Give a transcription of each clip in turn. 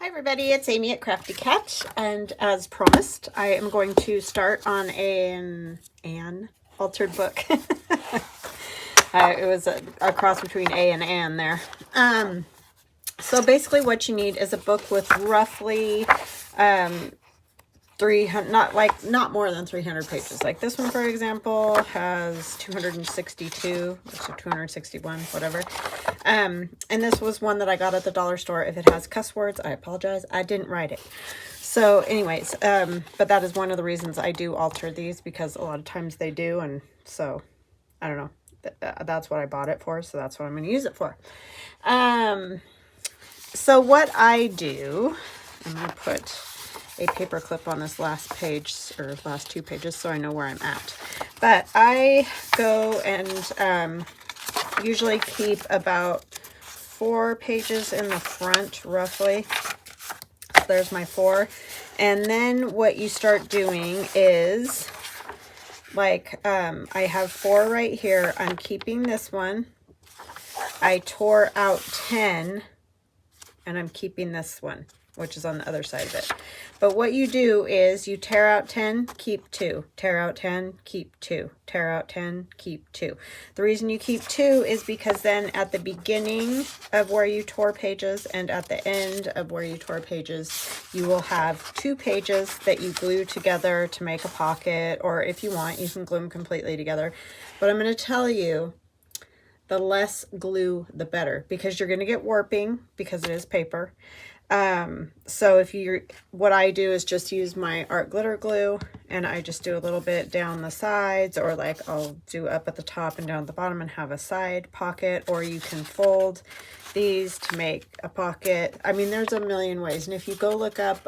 Hi everybody, it's Amy at Crafty Cat, and as promised, I am going to start on an altered book. It was a cross between A and An there. So basically what you need is a book with roughly 300, not more than 300 pages. Like this one, for example, has 262, so 261, whatever. And this was one that I got at the dollar store. If it has cuss words, I apologize. I didn't write it. So anyways, but that is one of the reasons I do alter these, because a lot of times they do. And so I don't know, that's what I bought it for. So that's what I'm going to use it for. So what I do, I'm going to put a paper clip on this last page, or last two pages, so I know where I'm at. But I go and usually keep about 4 pages in the front, roughly. So there's my 4. And then what you start doing is, like, I have 4 right here. I'm keeping this one. I tore out 10, and I'm keeping this one, which is on the other side of it. But what you do is you tear out 10, keep 2, tear out 10, keep 2, tear out 10, keep 2. The reason you keep 2 is because then at the beginning of where you tore pages and at the end of where you tore pages, you will have 2 pages that you glue together to make a pocket, or if you want, you can glue them completely together. But I'm going to tell you, the less glue, the better, because you're going to get warping because it is paper. So what I do is just use my art glitter glue, and I just do a little bit down the sides, or like I'll do up at the top and down at the bottom and have a side pocket, or you can fold these to make a pocket. I mean, there's a million ways. And if you go look up,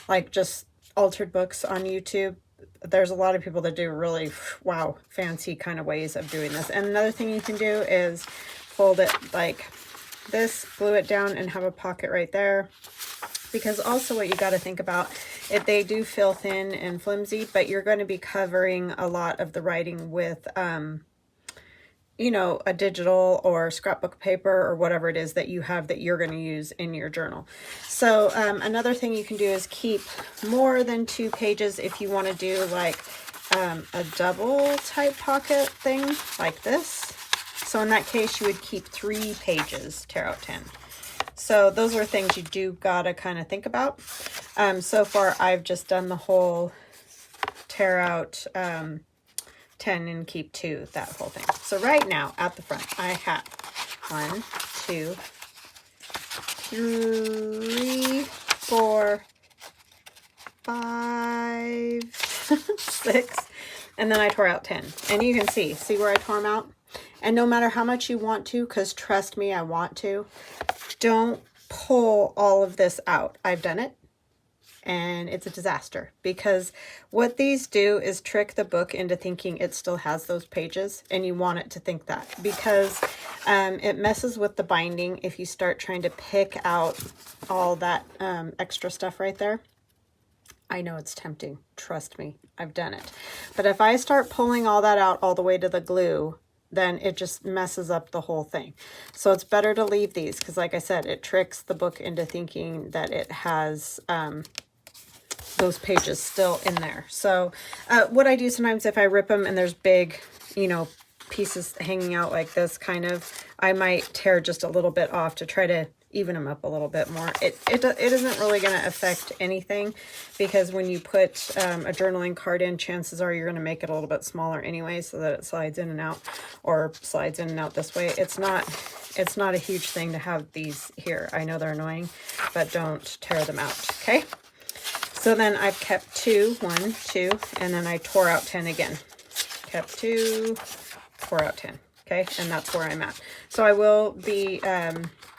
like just altered books on YouTube, there's a lot of people that do really, wow, fancy kind of ways of doing this. And another thing you can do is fold it like this, glue it down, and have a pocket right there. Because also what you got to think about, they do feel thin and flimsy, but you're going to be covering a lot of the writing with, you know, a digital or scrapbook paper or whatever it is that you have that you're going to use in your journal. So another thing you can do is keep more than 2 pages if you want to do like a double type pocket thing like this. So in that case, you would keep 3 pages, tear out 10. So those are things you do gotta kind of think about. So far, I've just done the whole tear out 10 and keep 2, that whole thing. So right now at the front, I have 1, 2, 3, 4, 5, 6, and then I tore out 10. And you can see where I tore them out? And no matter how much you want to, because trust me, I want to, don't pull all of this out. I've done it, and it's a disaster, because what these do is trick the book into thinking it still has those pages, and you want it to think that, because it messes with the binding if you start trying to pick out all that extra stuff right there. I know it's tempting. Trust me, I've done it. But if I start pulling all that out all the way to the glue, then it just messes up the whole thing. So it's better to leave these, because like I said, it tricks the book into thinking that it has those pages still in there. So what I do sometimes, if I rip them and there's big, you know, pieces hanging out like this kind of, I might tear just a little bit off to try to even them up a little bit more. It isn't really going to affect anything, because when you put a journaling card in, chances are you're going to make it a little bit smaller anyway, so that it slides in and out, or slides in and out this way. It's not a huge thing to have these here. I know they're annoying, but don't tear them out. Okay, so then I've kept 2, 1, 2, and then I tore out 10 again. Kept 2, tore out 10. Okay, and that's where I'm at. So I will be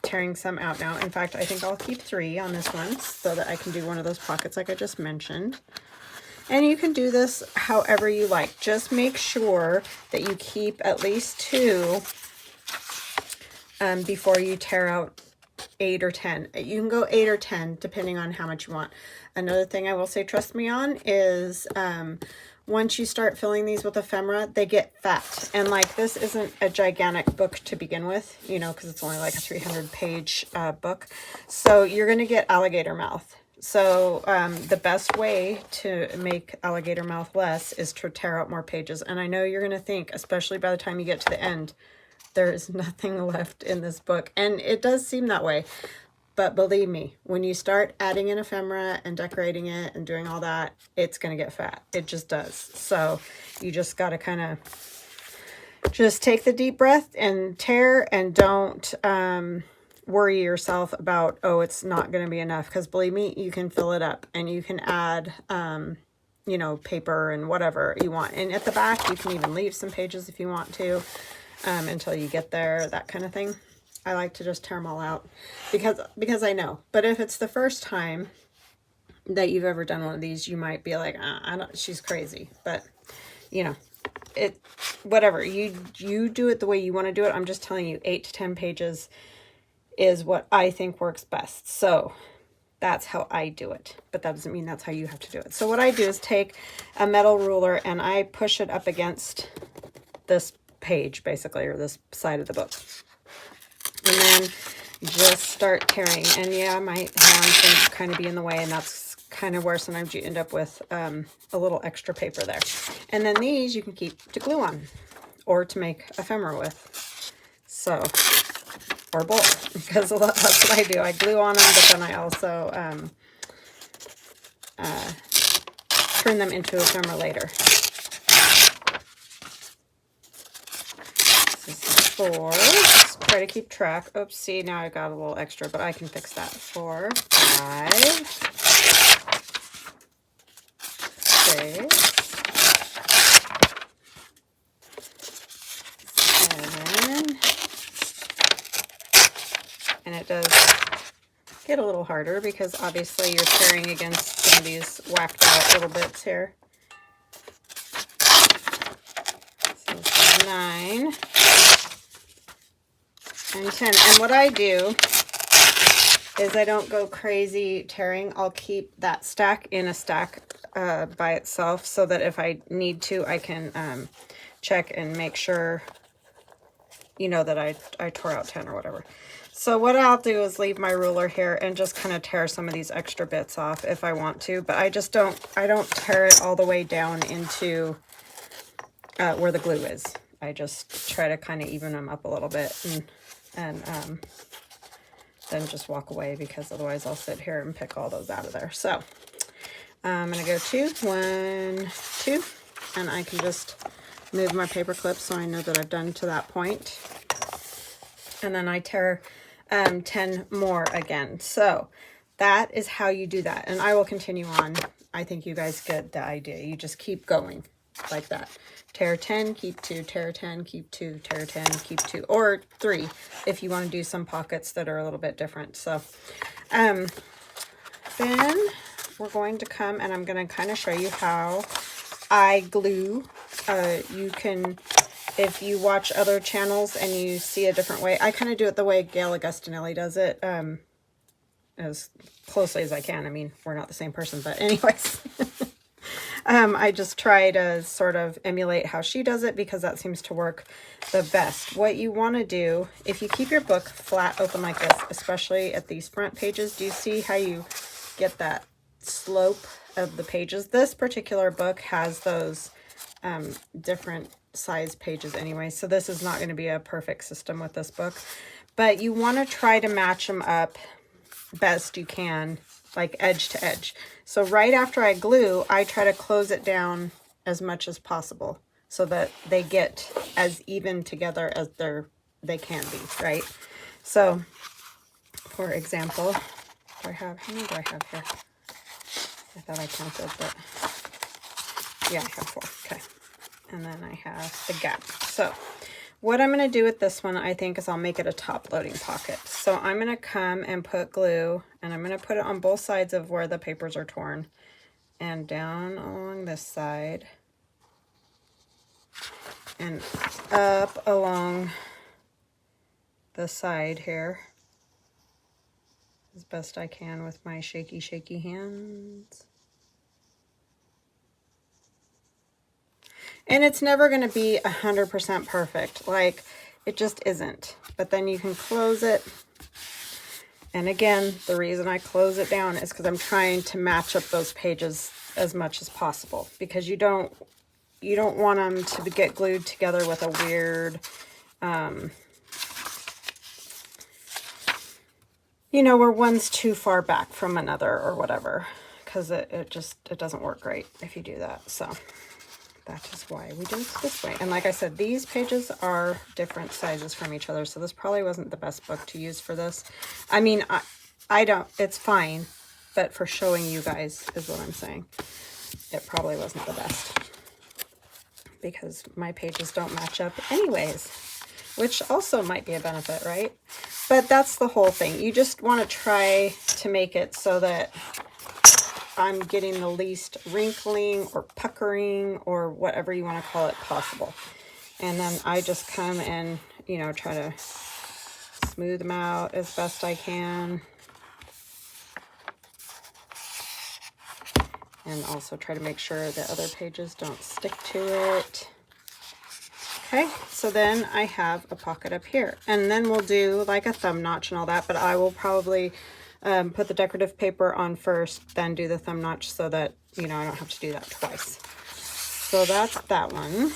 tearing some out now. In fact, I think I'll keep 3 on this one, so that I can do one of those pockets like I just mentioned. And you can do this however you like. Just make sure that you keep at least 2 before you tear out 8 or 10. You can go 8 or 10 depending on how much you want. Another thing I will say trust me on is once you start filling these with ephemera, they get fat. And like, this isn't a gigantic book to begin with, you know, because it's only like a 300-page book. So you're going to get alligator mouth. So the best way to make alligator mouth less is to tear out more pages. And I know you're going to think, especially by the time you get to the end, there is nothing left in this book. And it does seem that way. But believe me, when you start adding in ephemera and decorating it and doing all that, it's going to get fat. It just does. So you just got to kind of just take the deep breath and tear, and don't worry yourself about, oh, it's not going to be enough. Because believe me, you can fill it up, and you can add, you know, paper and whatever you want. And at the back, you can even leave some pages if you want to, until you get there, that kind of thing. I like to just tear them all out because I know. But if it's the first time that you've ever done one of these, you might be like, she's crazy. But, you know, whatever. You do it the way you want to do it. I'm just telling you, 8 to 10 pages is what I think works best. So that's how I do it. But that doesn't mean that's how you have to do it. So what I do is take a metal ruler and I push it up against this page, basically, or this side of the book. And then just start tearing. And yeah, my hands can kind of be in the way, and that's kind of where sometimes you end up with a little extra paper there. And then these you can keep to glue on, or to make ephemera with. So, or both, because that's what I do. I glue on them, but then I also turn them into ephemera later. This is 4. Try to keep track. Oops, see, now I got a little extra, but I can fix that. 4, 5, 6, 7, and it does get a little harder because obviously you're tearing against some of these whacked out little bits here. So this is 9. And 10. And what I do is I don't go crazy tearing. I'll keep that stack in a stack by itself, so that if I need to, I can check and make sure, you know, that I tore out 10 or whatever. So what I'll do is leave my ruler here and just kind of tear some of these extra bits off if I want to, but I don't tear it all the way down into where the glue is. I just try to kind of even them up a little bit, and then just walk away, because otherwise I'll sit here and pick all those out of there. So I'm going to go 2, 1, 2, and I can just move my paper clip so I know that I've done to that point. And then I tear 10 more again. So that is how you do that. And I will continue on. I think you guys get the idea. You just keep going like that. Tear 10, keep 2, tear 10, keep 2, tear 10, keep 2, or 3 if you want to do some pockets that are a little bit different. So then we're going to come, and I'm going to kind of show you how I glue. You can, if you watch other channels and you see a different way, I kind of do it the way Gail Augustinelli does it, as closely as I can. I mean, we're not the same person, but anyways. I just try to sort of emulate how she does it, because that seems to work the best. What you want to do, if you keep your book flat open like this, especially at these front pages, do you see how you get that slope of the pages? This particular book has those different size pages anyway, so this is not going to be a perfect system with this book, but you want to try to match them up best you can, like edge to edge. So right after I glue, I try to close it down as much as possible so that they get as even together as they can be, right? So for example, how many do I have here? I thought I counted, but yeah, I have 4. Okay. And then I have the gap. So what I'm going to do with this one, I think, is I'll make it a top loading pocket. So I'm going to come and put glue, and I'm going to put it on both sides of where the papers are torn, and down along this side, and up along the side here, as best I can with my shaky hands. And it's never going to be 100% perfect. Like, it just isn't. But then you can close it. And again, the reason I close it down is because I'm trying to match up those pages as much as possible. Because you don't want them to get glued together with a weird, you know, where one's too far back from another or whatever. Because it doesn't work great if you do that. So that is why we do it this way. And like I said, these pages are different sizes from each other. So this probably wasn't the best book to use for this. I mean, I don't, it's fine. But for showing you guys is what I'm saying. It probably wasn't the best. Because my pages don't match up anyways. Which also might be a benefit, right? But that's the whole thing. You just want to try to make it so that I'm getting the least wrinkling or puckering or whatever you want to call it possible. And then I just come and, you know, try to smooth them out as best I can. And also try to make sure the other pages don't stick to it. Okay, so then I have a pocket up here. And then we'll do like a thumb notch and all that, but I will probably put the decorative paper on first, then do the thumb notch so that, you know, I don't have to do that twice. So that's that one.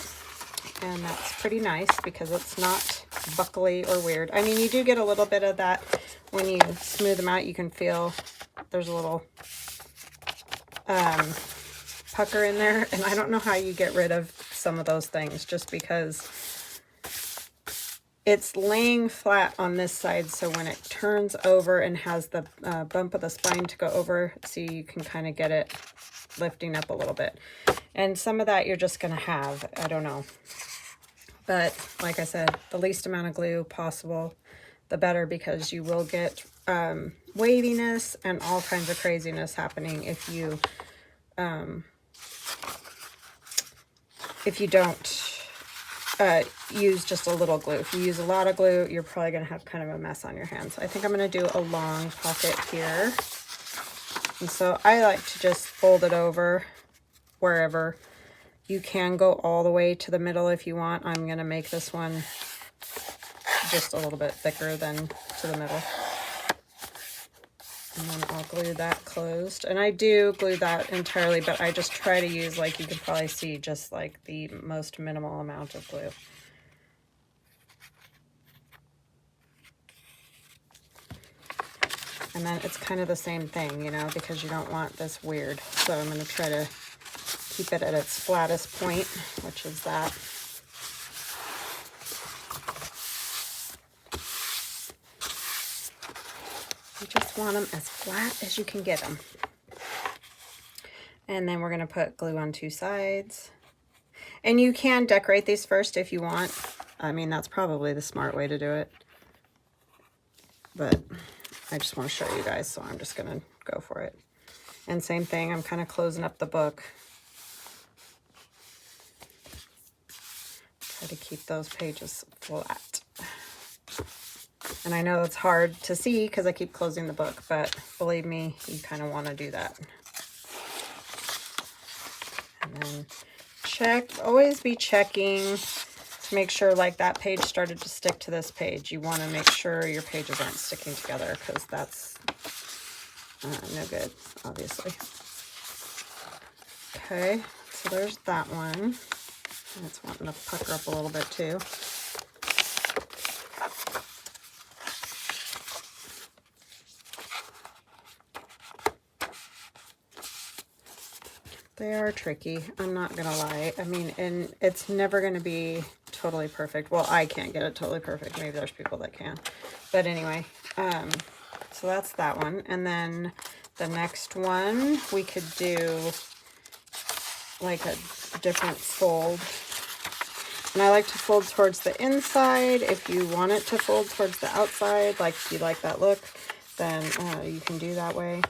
And that's pretty nice because it's not buckly or weird. I mean, you do get a little bit of that when you smooth them out. You can feel there's a little pucker in there. And I don't know how you get rid of some of those things just because it's laying flat on this side, so when it turns over and has the bump of the spine to go over, see, you can kind of get it lifting up a little bit. And some of that you're just going to have, I don't know. But like I said, the least amount of glue possible, the better, because you will get waviness and all kinds of craziness happening if you don't use just a little glue. If you use a lot of glue, you're probably going to have kind of a mess on your hands. I think I'm going to do a long pocket here. And so I like to just fold it over wherever. You can go all the way to the middle if you want. I'm going to make this one just a little bit thicker than to the middle. And then I'll glue that closed. And I do glue that entirely, but I just try to use, like you can probably see, just like the most minimal amount of glue. And then it's kind of the same thing, you know, because you don't want this weird. So I'm going to try to keep it at its flattest point, which is that. You just want them as flat as you can get them. And then we're going to put glue on two sides. And you can decorate these first if you want. I mean, that's probably the smart way to do it. But I just want to show you guys, so I'm just going to go for it. And same thing, I'm kind of closing up the book. Try to keep those pages flat. And I know it's hard to see because I keep closing the book, but believe me, you kind of want to do that. And then check, always be checking to make sure, like, that page started to stick to this page. You want to make sure your pages aren't sticking together because that's no good, obviously. Okay, so there's that one. And it's wanting to pucker up a little bit too. They are tricky, I'm not gonna lie. I mean, and it's never gonna be totally perfect. Well, I can't get it totally perfect. Maybe there's people that can. But anyway, so that's that one. And then the next one, we could do like a different fold. And I like to fold towards the inside. If you want it to fold towards the outside, like if you like that look, then you can do that way.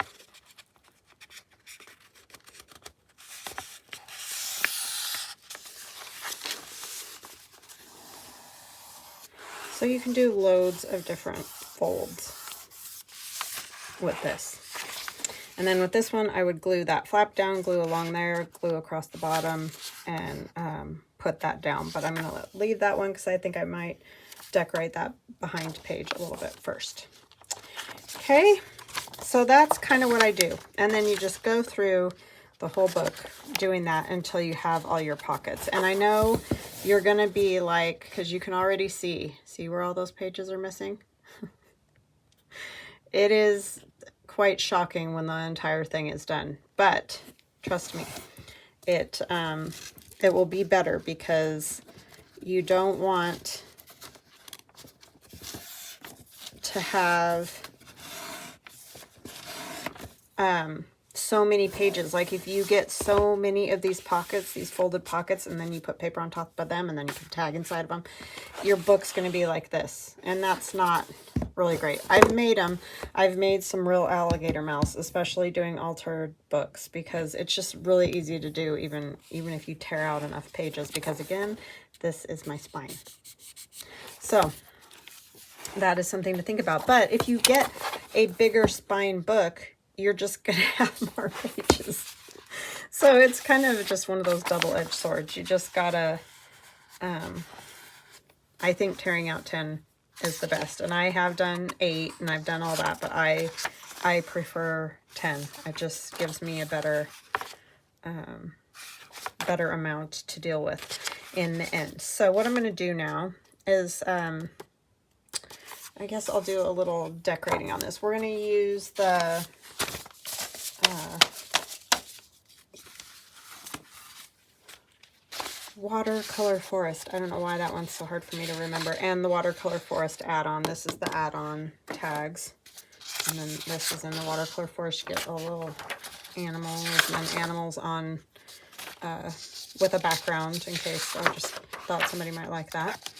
So you can do loads of different folds with this. And then with this one, I would glue that flap down, glue along there, glue across the bottom, and put that down, but I'm going to leave that one because I think I might decorate that behind page a little bit first. Okay, so that's kind of what I do. And then you just go through the whole book doing that until you have all your pockets. And I know you're going to be like, because you can already see where all those pages are missing? It is quite shocking when the entire thing is done, but trust me, it will be better because you don't want to have so many pages. Like if you get so many of these pockets, these folded pockets, and then you put paper on top of them and then you put tag inside of them, your book's going to be like this, and that's not really great. I've made them. I've made some real alligator mouths, especially doing altered books, because it's just really easy to do, even if you tear out enough pages, because again, this is my spine. So that is something to think about. But if you get a bigger spine book, you're just going to have more pages. So it's kind of just one of those double-edged swords. You just gotta, I think tearing out 10 is the best. And I have done 8 and I've done all that, but I prefer 10. It just gives me a better amount to deal with in the end. So what I'm going to do now is, I guess I'll do a little decorating on this. We're going to use the Watercolor Forest. I don't know why that one's so hard for me to remember. And the Watercolor Forest add-on. This is the add-on tags. And then this is in the Watercolor Forest. You get a little animals and then animals on with a background in case. I just thought somebody might like that.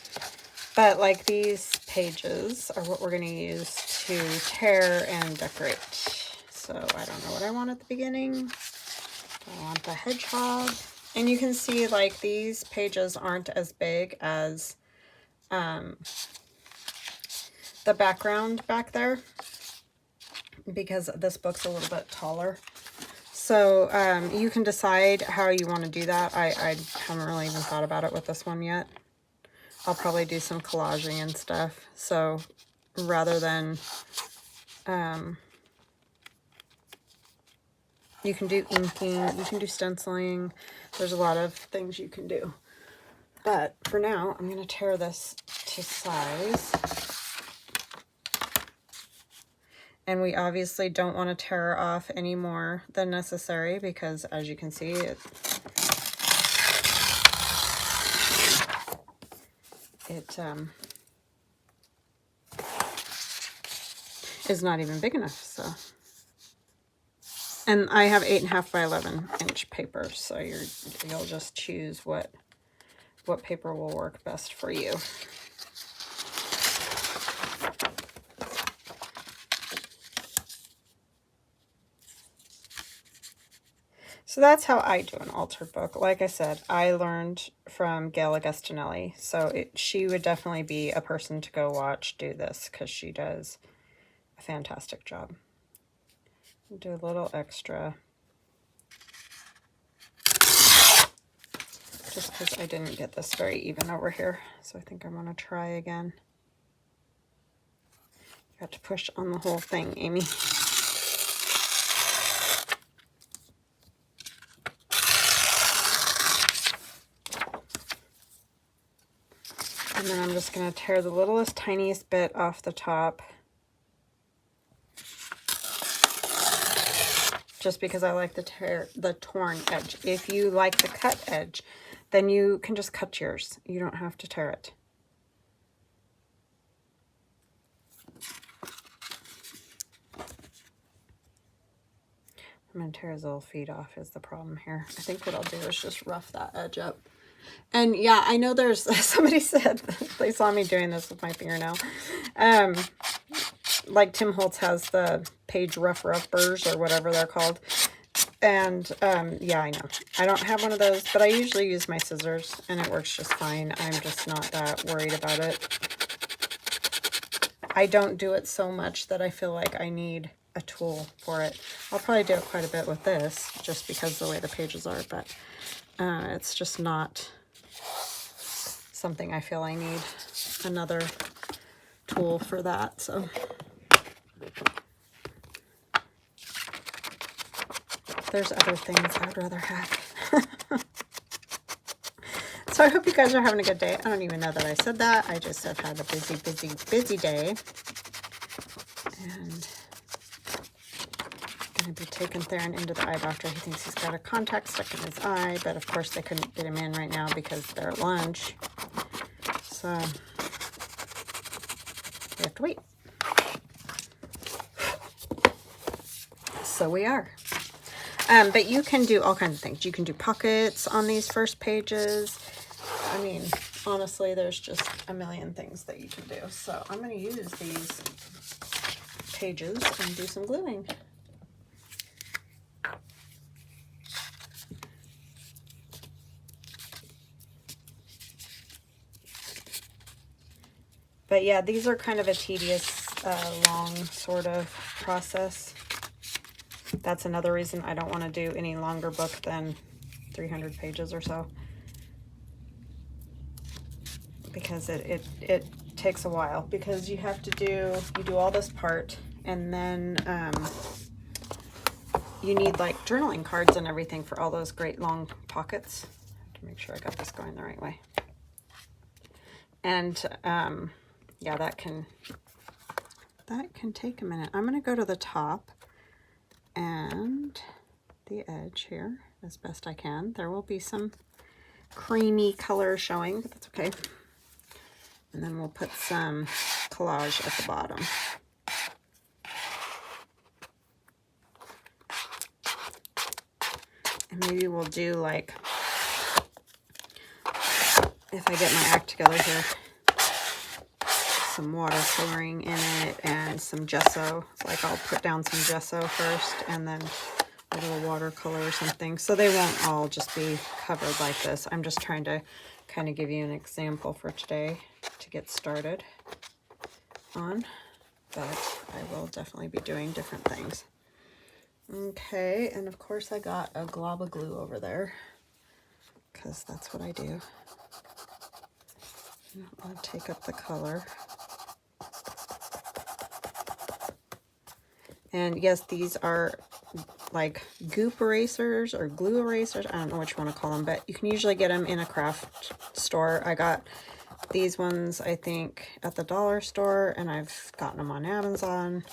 But like these pages are what we're going to use to tear and decorate. So I don't know what I want at the beginning. I want the hedgehog. And you can see like these pages aren't as big as the background back there, because this book's a little bit taller. So you can decide how you want to do that. I haven't really even thought about it with this one yet. I'll probably do some collaging and stuff. So rather than, you can do inking, you can do stenciling. There's a lot of things you can do. But for now, I'm going to tear this to size. And we obviously don't want to tear off any more than necessary because, as you can see, it is not even big enough. So, and I have 8.5 by 11-inch paper, so you'll just choose what paper will work best for you. So that's how I do an altered book. Like I said, I learned from Gail Augustinelli, so she would definitely be a person to go watch do this because she does a fantastic job. Do a little extra, just because I didn't get this very even over here, so I think I'm going to try again. Got to push on the whole thing, Amy. And then I'm just going to tear the littlest, tiniest bit off the top. Just because I like the torn edge. If you like the cut edge, then you can just cut yours. You don't have to tear it. I'm going to tear his little feet off is the problem here. I think what I'll do is just rough that edge up. And yeah, I know there's, somebody said they saw me doing this with my fingernail. Like Tim Holtz has the page ruffers or whatever they're called. And yeah, I know. I don't have one of those, but I usually use my scissors and it works just fine. I'm just not that worried about it. I don't do it so much that I feel like I need a tool for it. I'll probably do it quite a bit with this just because of the way the pages are, but it's just not something I feel I need another tool for that. So there's other things I'd rather have. So I hope you guys are having a good day. I don't even know that I said that. I just have had a busy day. And I'm going to be taking Theron into the eye doctor. He thinks he's got a contact stuck in his eye, but of course they couldn't get him in right now because they're at lunch. So we have to wait. So we are. But you can do all kinds of things. You can do pockets on these first pages. I mean, honestly, there's just a million things that you can do. So I'm going to use these pages and do some gluing. But yeah, these are kind of a tedious, long sort of process. That's another reason I don't want to do any longer book than 300 pages or so. Because it takes a while, because you have to do all this part, and then you need like journaling cards and everything for all those great long pockets. I have to make sure I got this going the right way. And yeah, that can take a minute. I'm going to go to the top and the edge here as best I can. There will be some creamy color showing, but that's okay. And then we'll put some collage at the bottom. And maybe we'll do like, if I get my act together here, some water coloring in it and some gesso. Like I'll put down some gesso first and then a little watercolor or something. So they won't all just be covered like this. I'm just trying to kind of give you an example for today to get started on. But I will definitely be doing different things. Okay, and of course I got a glob of glue over there because that's what I do. I'll take up the color. And yes, these are like goop erasers or glue erasers. I don't know what you want to call them, but you can usually get them in a craft store. I got these ones, I think, at the dollar store, and I've gotten them on Amazon.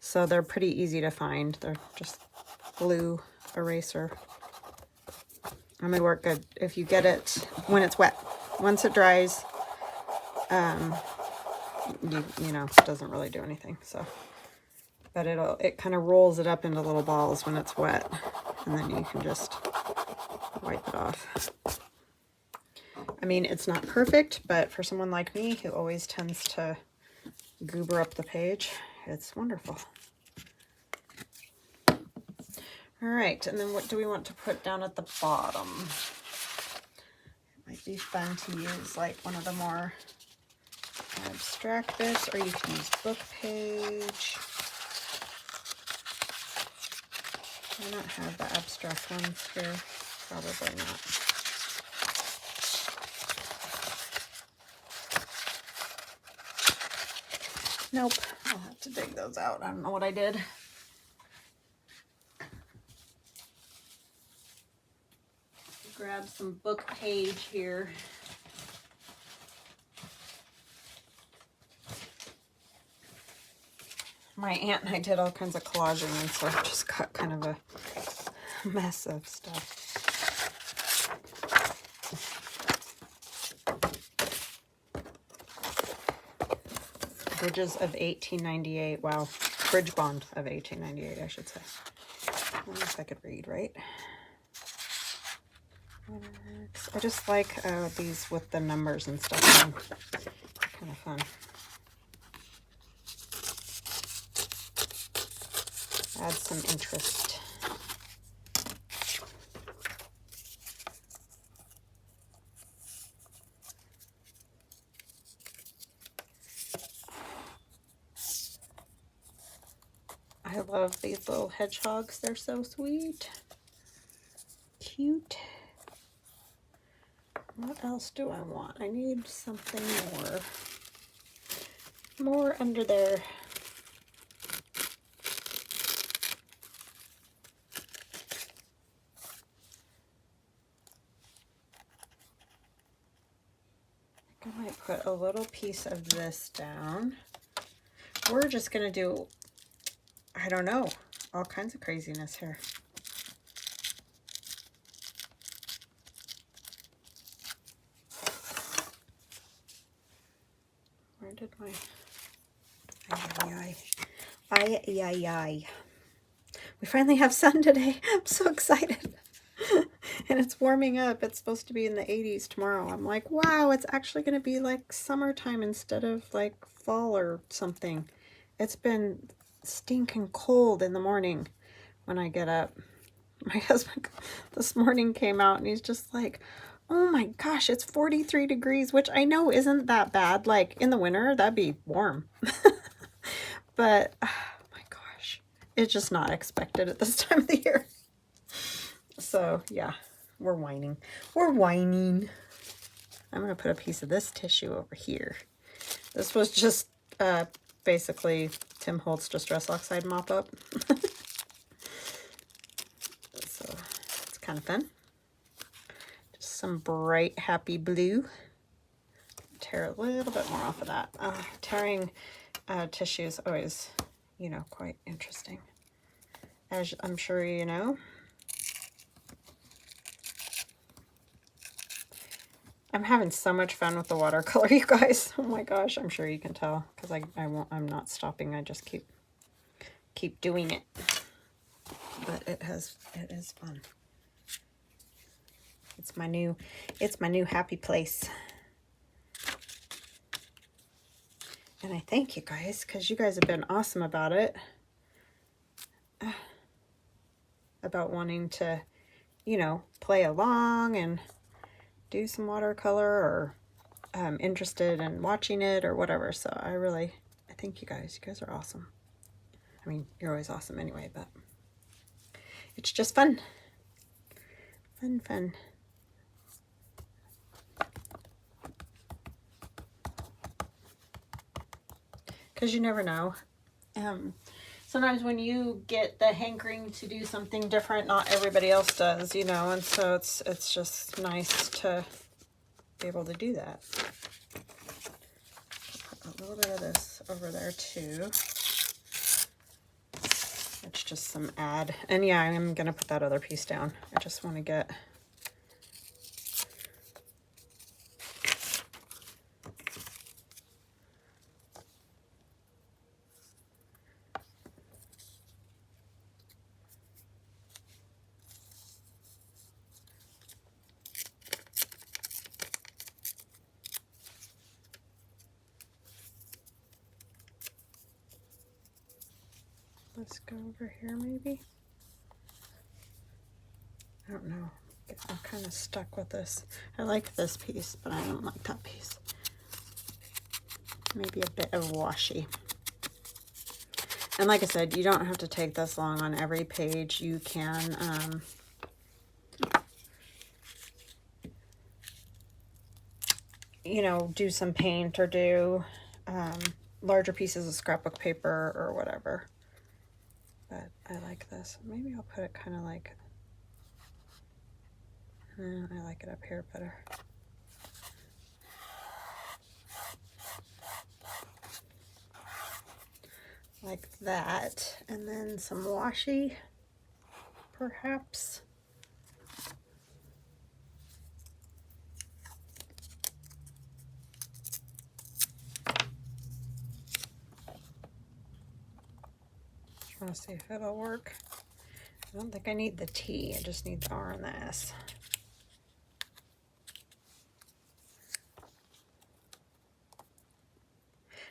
So they're pretty easy to find. They're just glue eraser. And they work good if you get it when it's wet. Once it dries, you know, it doesn't really do anything. So, but it kind of rolls it up into little balls when it's wet, and then you can just wipe it off. I mean, it's not perfect, but for someone like me who always tends to goober up the page, it's wonderful. All right, and then what do we want to put down at the bottom? It might be fun to use like one of the more abstract bits, or you can use book page. I don't have the abstract ones here, probably not. Nope, I'll have to dig those out. I don't know what I did. Grab some book page here. My aunt and I did all kinds of collaging, and so I've just got kind of a mess of stuff. Bridges of 1898. Wow. Bridge Bond of 1898, I should say. I don't know if I could read, right? I just like these with the numbers and stuff. Kind of fun. Add some interest. I love these little hedgehogs. They're so sweet. Cute. What else do I want? I need something more under there. I might put a little piece of this down. We're just gonna do, I don't know, all kinds of craziness here. Where did my, ay. We finally have sun today. I'm so excited. And it's warming up. It's supposed to be in the 80s tomorrow. I'm like, wow, it's actually going to be like summertime instead of like fall or something. It's been stinking cold in the morning when I get up. My husband this morning came out and he's just like, oh my gosh, it's 43 degrees, which I know isn't that bad. Like in the winter, that'd be warm. But oh my gosh, it's just not expected at this time of the year. So yeah, we're whining. We're whining. I'm going to put a piece of this tissue over here. This was just basically Tim Holtz Distress Oxide mop-up. So it's kind of fun. Just some bright, happy blue. Tear a little bit more off of that. Tearing tissue is always, you know, quite interesting. As I'm sure you know. I'm having so much fun with the watercolor, you guys. Oh my gosh, I'm sure you can tell because I'm not stopping. I just keep doing it. But it is fun. It's my new happy place. And I thank you guys because you guys have been awesome about it. About wanting to, you know, play along and do some watercolor or interested in watching it or whatever. So I thank you guys. You guys are awesome. I mean, you're always awesome anyway, but it's just fun. Fun. Because you never know. Sometimes when you get the hankering to do something different, not everybody else does, you know, and so it's just nice to be able to do that. Put a little bit of this over there too. It's just some add. And yeah, I'm going to put that other piece down. I just want to get... Let's go over here maybe. I don't know. I'm kind of stuck with this. I like this piece, but I don't like that piece. Maybe a bit of washi. And like I said, you don't have to take this long on every page. You can you know, do some paint or do larger pieces of scrapbook paper or whatever. But I like this. Maybe I'll put it kind of like, I like it up here better. Like that. And then some washi, perhaps. Trying to see if it'll work. I don't think I need the T, I just need the R and the S.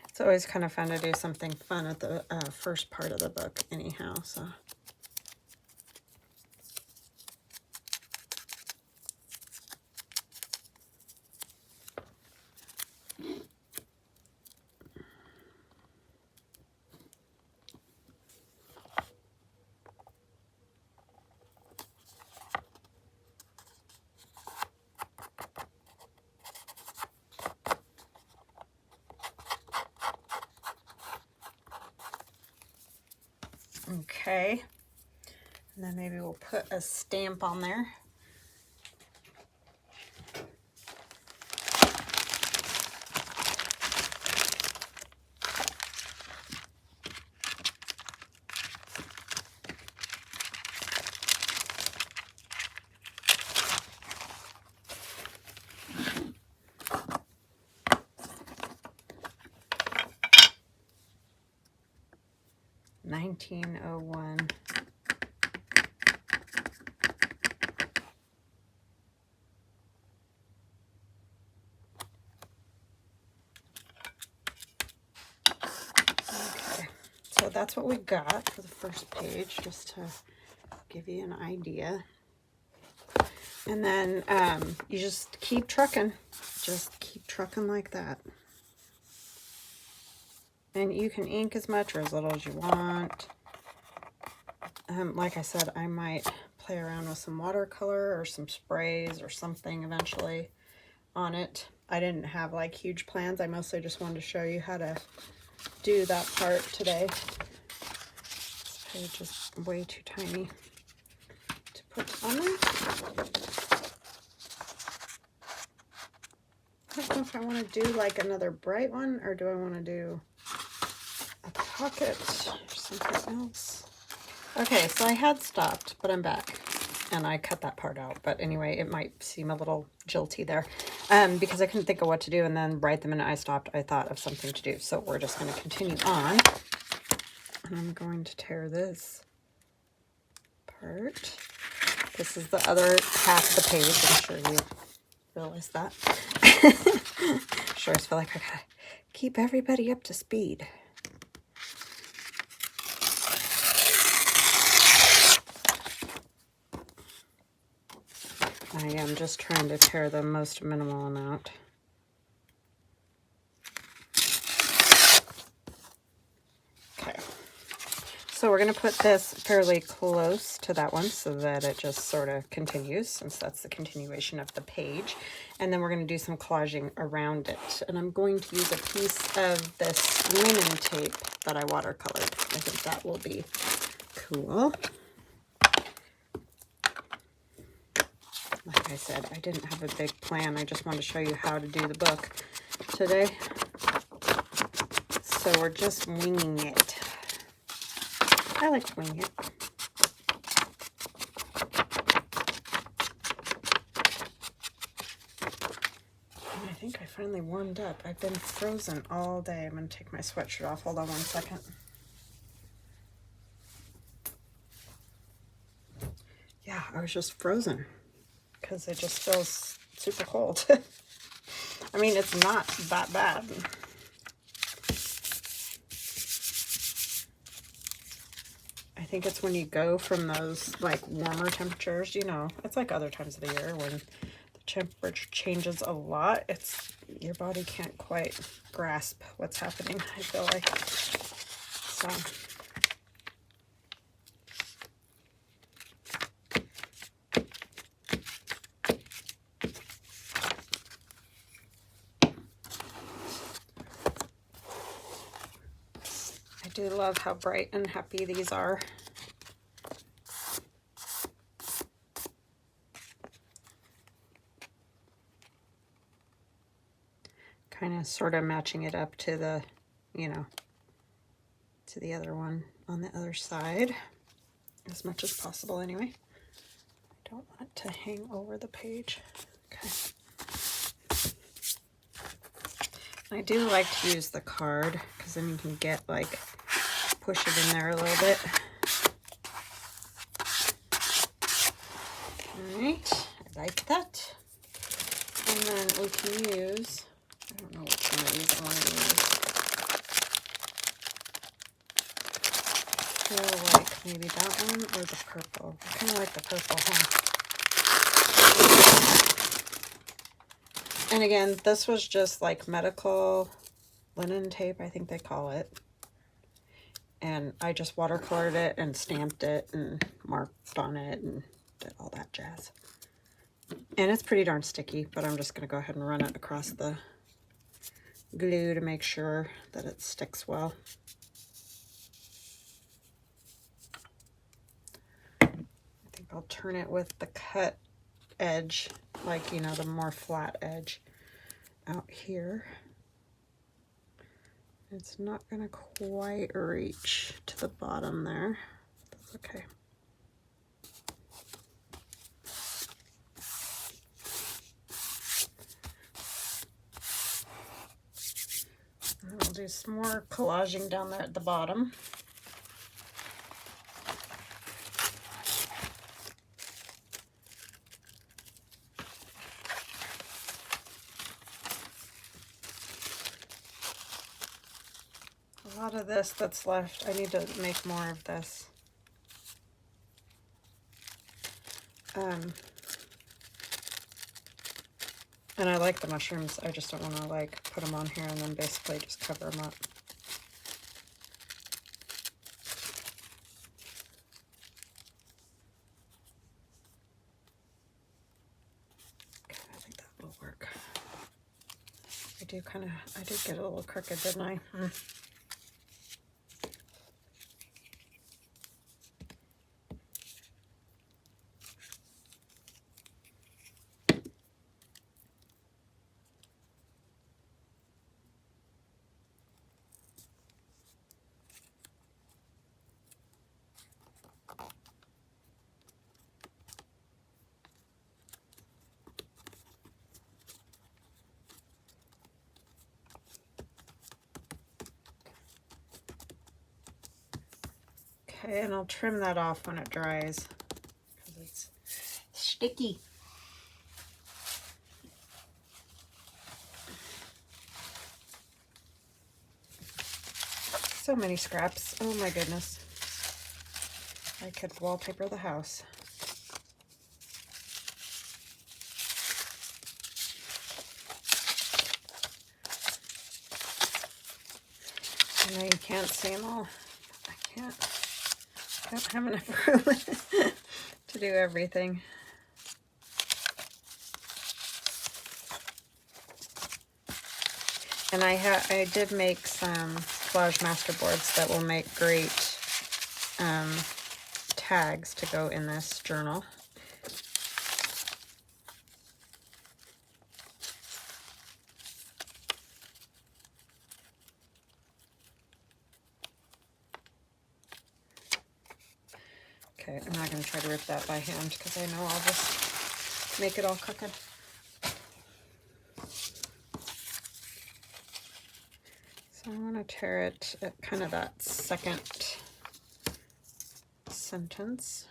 It's always kind of fun to do something fun at the first part of the book anyhow, so. okay. And then maybe we'll put a stamp on there. $19.01. Okay, so that's what we got for the first page, just to give you an idea. And then you just keep trucking. Just keep trucking like that. And you can ink as much or as little as you want. Like I said, I might play around with some watercolor or some sprays or something eventually on it. I didn't have like huge plans. I mostly just wanted to show you how to do that part today. This page is way too tiny to put on there. I don't know if I want to do like another bright one, or do I want to do a pocket or something else? Okay, so I had stopped, but I'm back, and I cut that part out. But anyway, it might seem a little jilty there, because I couldn't think of what to do, and then right the minute I stopped, I thought of something to do. So we're just going to continue on, and I'm going to tear this part. This is the other half of the page. I'm sure you realize that. Sure, I feel like I gotta keep everybody up to speed. I am just trying to tear the most minimal amount. Okay, so we're going to put this fairly close to that one so that it just sort of continues, since that's the continuation of the page. And then we're going to do some collaging around it. And I'm going to use a piece of this linen tape that I watercolored. I think that will be cool. Like I said, I didn't have a big plan. I just wanted to show you how to do the book today. So we're just winging it. I like winging it. And I think I finally warmed up. I've been frozen all day. I'm going to take my sweatshirt off. Hold on one second. Yeah, I was just frozen because it just feels super cold. I mean, it's not that bad. I think it's when you go from those like warmer temperatures, you know, it's like other times of the year when the temperature changes a lot. It's your body can't quite grasp what's happening, I feel like. So I do love how bright and happy these are. Kind of sort of matching it up to the, you know, to the other one on the other side as much as possible anyway. I don't want it to hang over the page. Okay. I do like to use the card because then you can get like, push it in there a little bit. Alright, I like that. And then we can use, I don't know which one of these I want to use. I feel like maybe that one or the purple. I kind of like the purple, huh? And again, this was just like medical linen tape, I think they call it. And I just watercolored it and stamped it and marked on it and did all that jazz. And it's pretty darn sticky, but I'm just going to go ahead and run it across the glue to make sure that it sticks well. I'll turn it with the cut edge, like, you know, the more flat edge out here. It's not gonna quite reach to the bottom there. That's okay. And I'll do some more collaging down there at the bottom. A lot of this that's left, I need to make more of this. And I like the mushrooms, I just don't want to like put them on here and then basically just cover them up. Okay, I think that will work. I did get a little crooked, didn't I? Okay, and I'll trim that off when it dries because it's sticky. So many scraps. Oh my goodness. I could wallpaper the house. I know you can't see them all. I don't have enough room to do everything. And I did make some collage masterboards that will make great tags to go in this journal. Okay, I'm not going to try to rip that by hand because I know I'll just make it all crooked. So I want to tear it at kind of that second sentence.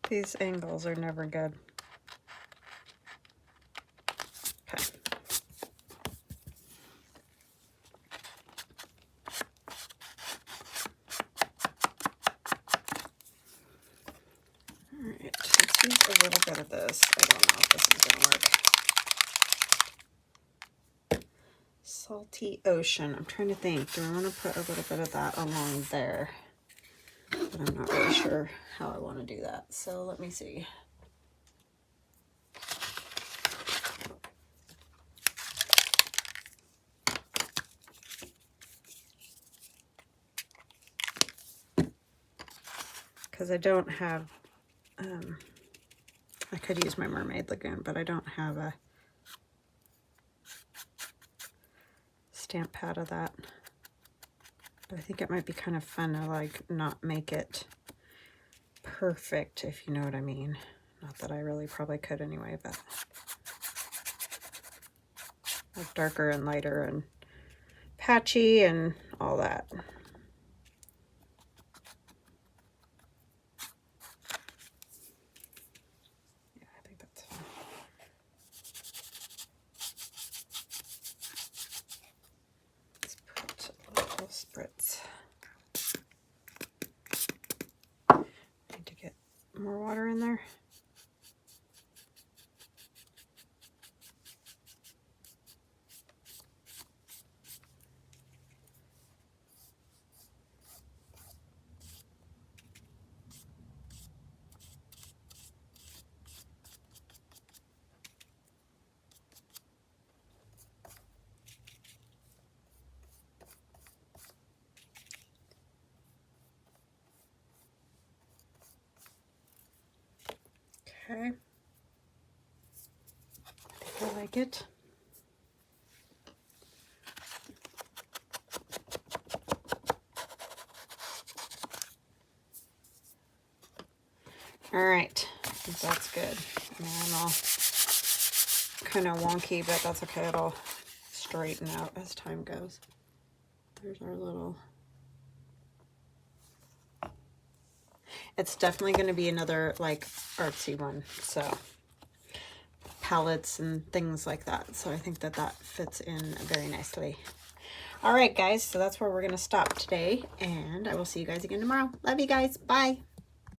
These angles are never good. Okay. All right, let's use a little bit of this. I don't know if this is going to work. Salty Ocean. I'm trying to think. Do I want to put a little bit of that along there? But I'm not really sure how I want to do that. So let me see. Because I don't have, I could use my Mermaid Lagoon, but I don't have a stamp pad of that. But I think it might be kind of fun to like not make it perfect, if you know what I mean. Not that I really probably could anyway, but like darker and lighter and patchy and all that. Yeah, I think that's fine. Let's put a little spritz. Need to get more water in there. Okay. I like it. All right, I think that's good. And I'll kind of wonky, but that's okay. It'll straighten out as time goes. There's our little... It's definitely going to be another like artsy one, so palettes and things like that. So I think that that fits in very nicely. All right, guys, so that's where we're going to stop today, and I will see you guys again tomorrow. Love you guys. Bye.